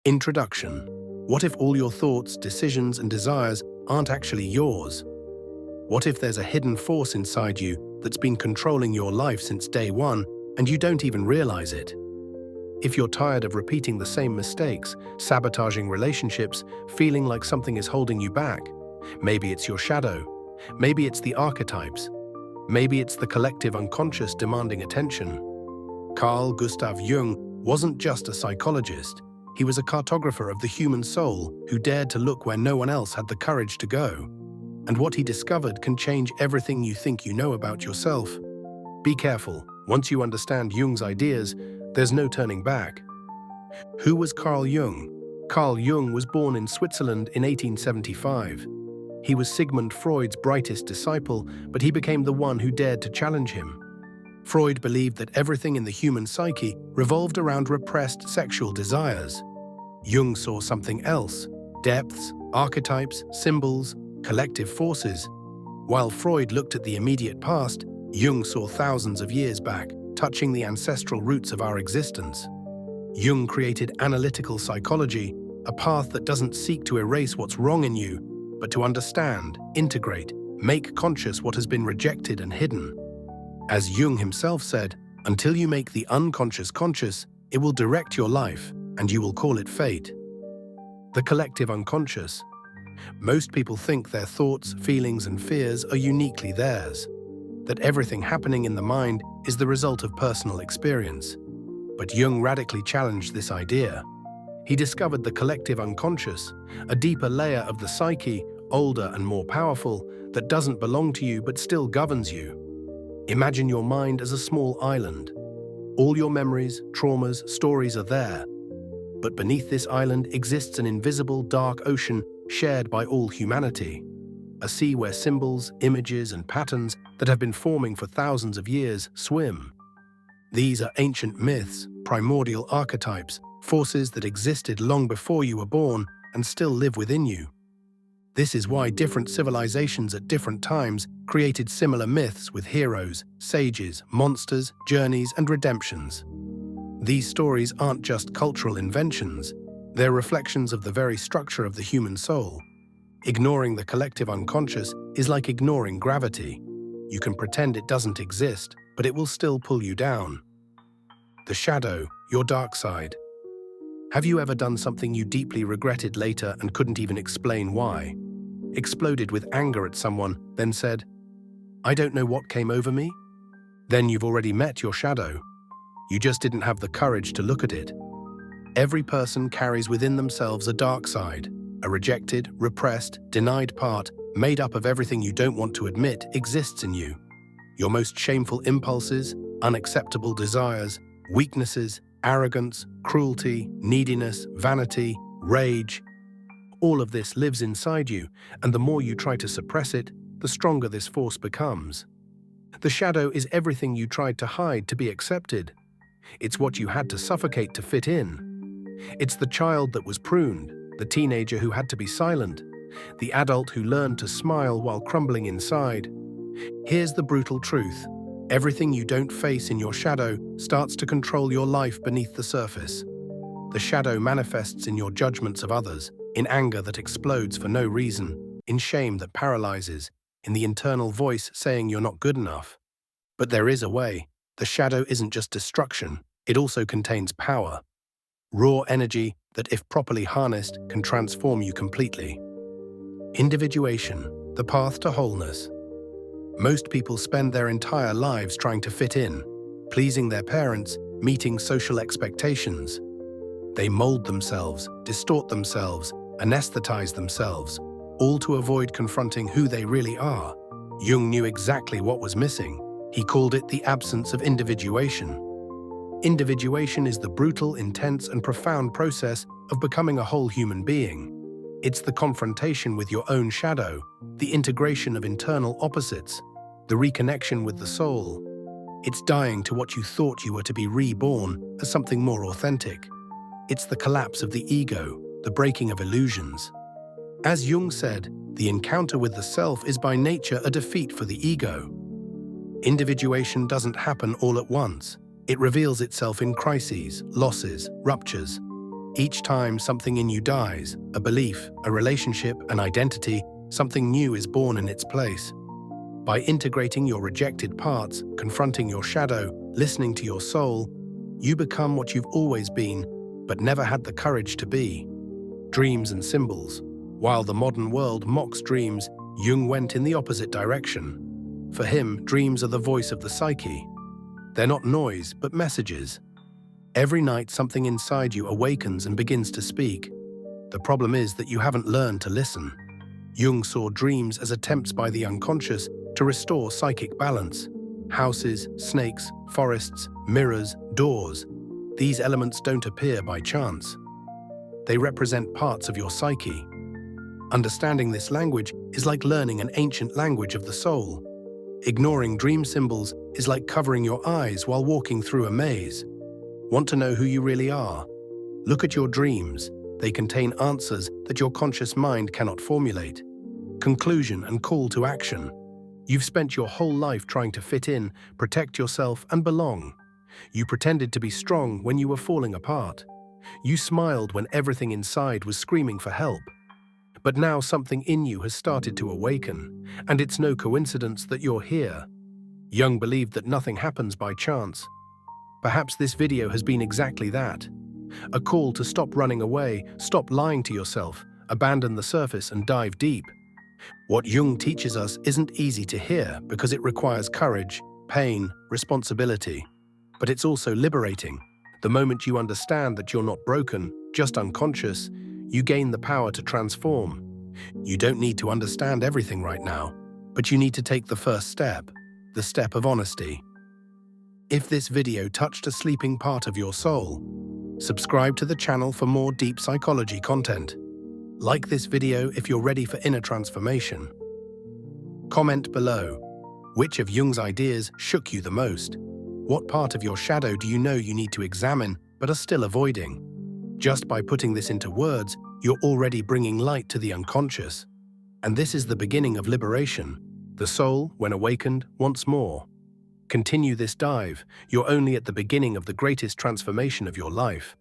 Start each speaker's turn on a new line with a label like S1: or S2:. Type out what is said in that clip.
S1: Introduction. What if all your thoughts, decisions, and desires aren't actually yours? What if there's a hidden force inside you that's been controlling your life since day one and you don't even realize it? If you're tired of repeating the same mistakes, sabotaging relationships, feeling like something is holding you back, maybe it's your shadow, maybe it's the archetypes, maybe it's the collective unconscious demanding attention. Carl Gustav Jung wasn't just a psychologist. He was a cartographer of the human soul who dared to look where no one else had the courage to go. And what he discovered can change everything you think you know about yourself. Be careful. Once you understand Jung's ideas, there's no turning back. Who was Carl Jung? Carl Jung was born in Switzerland in 1875. He was Sigmund Freud's brightest disciple, but he became the one who dared to challenge him. Freud believed that everything in the human psyche revolved around repressed sexual desires. Jung saw something else: depths, archetypes, symbols, collective forces. While Freud looked at the immediate past, Jung saw thousands of years back, touching the ancestral roots of our existence. Jung created analytical psychology, a path that doesn't seek to erase what's wrong in you, but to understand, integrate, make conscious what has been rejected and hidden. As Jung himself said, until you make the unconscious conscious, it will direct your life, and you will call it fate. The collective unconscious. Most people think their thoughts, feelings, and fears are uniquely theirs, that everything happening in the mind is the result of personal experience. But Jung radically challenged this idea. He discovered the collective unconscious, a deeper layer of the psyche, older and more powerful, that doesn't belong to you but still governs you. Imagine your mind as a small island. All your memories, traumas, stories are there. But beneath this island exists an invisible, dark ocean shared by all humanity. A sea where symbols, images, and patterns that have been forming for thousands of years swim. These are ancient myths, primordial archetypes, forces that existed long before you were born and still live within you. This is why different civilizations at different times created similar myths with heroes, sages, monsters, journeys, and redemptions. These stories aren't just cultural inventions, they're reflections of the very structure of the human soul. Ignoring the collective unconscious is like ignoring gravity. You can pretend it doesn't exist, but it will still pull you down. The shadow, your dark side. Have you ever done something you deeply regretted later and couldn't even explain why? Exploded with anger at someone, then said, "I don't know what came over me"? Then you've already met your shadow. You just didn't have the courage to look at it. Every person carries within themselves a dark side, a rejected, repressed, denied part made up of everything you don't want to admit exists in you. Your most shameful impulses, unacceptable desires, weaknesses, arrogance, cruelty, neediness, vanity, rage. All of this lives inside you, and the more you try to suppress it, the stronger this force becomes. The shadow is everything you tried to hide to be accepted. It's what you had to suffocate to fit in. It's the child that was pruned, the teenager who had to be silent, the adult who learned to smile while crumbling inside. Here's the brutal truth. Everything you don't face in your shadow starts to control your life beneath the surface. The shadow manifests in your judgments of others, in anger that explodes for no reason, in shame that paralyzes, in the internal voice saying you're not good enough. But there is a way. The shadow isn't just destruction, it also contains power. Raw energy that, if properly harnessed, can transform you completely. Individuation, the path to wholeness. Most people spend their entire lives trying to fit in, pleasing their parents, meeting social expectations. They mold themselves, distort themselves, anesthetize themselves, all to avoid confronting who they really are. Jung knew exactly what was missing. He called it the absence of individuation. Individuation is the brutal, intense, and profound process of becoming a whole human being. It's the confrontation with your own shadow, the integration of internal opposites, the reconnection with the soul. It's dying to what you thought you were to be reborn as something more authentic. It's the collapse of the ego, the breaking of illusions. As Jung said, the encounter with the self is by nature a defeat for the ego. Individuation doesn't happen all at once. It reveals itself in crises, losses, ruptures. Each time something in you dies, a belief, a relationship, an identity, something new is born in its place. By integrating your rejected parts, confronting your shadow, listening to your soul, you become what you've always been, but never had the courage to be. Dreams and symbols. While the modern world mocks dreams, Jung went in the opposite direction. For him, dreams are the voice of the psyche. They're not noise, but messages. Every night something inside you awakens and begins to speak. The problem is that you haven't learned to listen. Jung saw dreams as attempts by the unconscious to restore psychic balance. Houses, snakes, forests, mirrors, doors. These elements don't appear by chance. They represent parts of your psyche. Understanding this language is like learning an ancient language of the soul. Ignoring dream symbols is like covering your eyes while walking through a maze. Want to know who you really are? Look at your dreams. They contain answers that your conscious mind cannot formulate. Conclusion and call to action. You've spent your whole life trying to fit in, protect yourself, and belong. You pretended to be strong when you were falling apart. You smiled when everything inside was screaming for help. But now something in you has started to awaken, and it's no coincidence that you're here. Jung believed that nothing happens by chance. Perhaps this video has been exactly that. A call to stop running away, stop lying to yourself, abandon the surface and dive deep. What Jung teaches us isn't easy to hear because it requires courage, pain, responsibility. But it's also liberating. The moment you understand that you're not broken, just unconscious, you gain the power to transform. You don't need to understand everything right now, but you need to take the first step, the step of honesty. If this video touched a sleeping part of your soul, subscribe to the channel for more deep psychology content. Like this video if you're ready for inner transformation. Comment below. Which of Jung's ideas shook you the most? What part of your shadow do you know you need to examine but are still avoiding? Just by putting this into words, you're already bringing light to the unconscious. And this is the beginning of liberation. The soul, when awakened, wants more. Continue this dive. You're only at the beginning of the greatest transformation of your life.